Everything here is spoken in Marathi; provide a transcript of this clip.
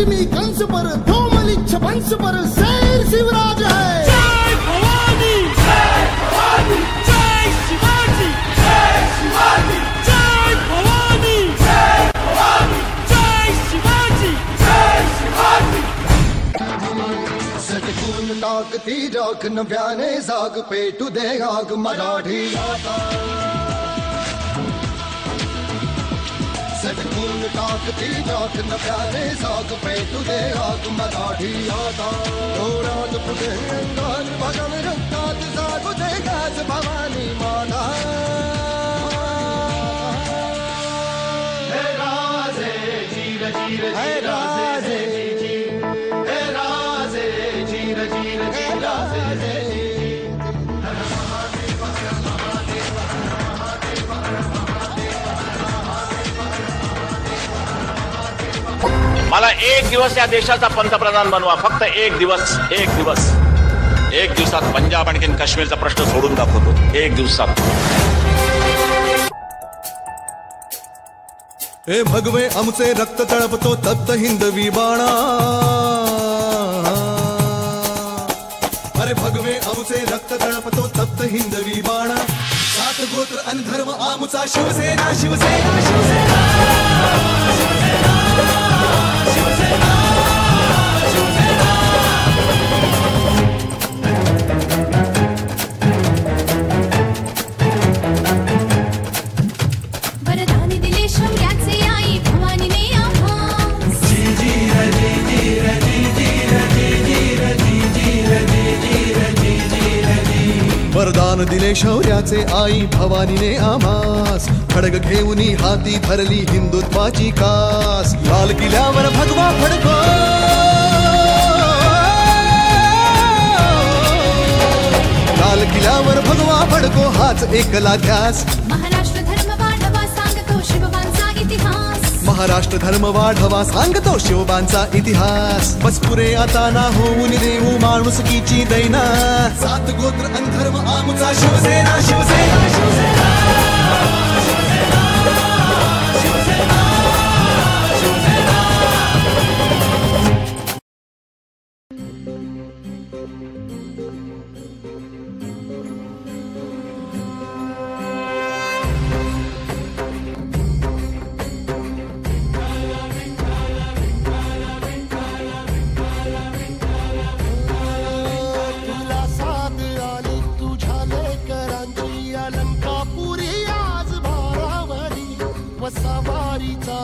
मी कंस पर दो मलिच्छ वंश पर शेर शिवराज है। जय भवानी जय भवानी जय शिवाजी जय शिवाजी जय भवानी जय भवानी जय शिवाजी जय शिवाजी। सटकून टाकती राख नव्याने जाग पेटू दे आग मराठी आता। सटकून टाकती राख नव्याने जाग पेटू दे आग मराठी आता। डोळ्यात फुटे अंगात भगन रक्तात जागू दे गाज भवानी माता। हे राजे जीर जीर हे राजे हे राजे जीर जीर जीर राजे। मला एक दिवस या देशाचा पंतप्रधान बनवा, फक्त एक दिवस, एक दिवस। एक दिवसात पंजाब आणि काश्मीरचा प्रश्न सोडून दाखवतो, एक दिवसात। हे भगवे आमचे रक्त तळपतो तप्त हिंदवी बाणा। अरे भगवे आमचे रक्त तळपतो तप्त हिंदवी बाणा। सात गोत्र आणि धर्म आमचा शिवसेना शिवसेना शिवसेना शिवसेना शिवसेना शिवसेना। वरदान दिले शौर्याचे आई भवानीने आम्हास। जी जी रजी जी रजी जी रजी जी रजी जी रजी जी रजी जी रजी। वरदान दिले शौर्याचे आई भवानीने आम्हास। खडग घेऊनी हाती धरली हिंदुत्वाची कास। लाल किल्ल्यावर भगवा फडको लाल किल्ल्यावर भगवा फडको हाच एकला ध्यास। महाराष्ट्र धर्म वाढवा सांगतो शिवबांचा इतिहास। महाराष्ट्र धर्म वाढवा सांगतो शिवबांचा इतिहास। बस पुरे आता ना होऊन देऊ माणुसकीची दैना। सात गोत्र आणि धर्म आमचा शिवसेना शिवसेना शिवसेना शिवसेना शिवसेना शिवसेना। तुला साथ आली तुझ्या लेकरांची अलंकापुरी आज भारावरी वसावारीचा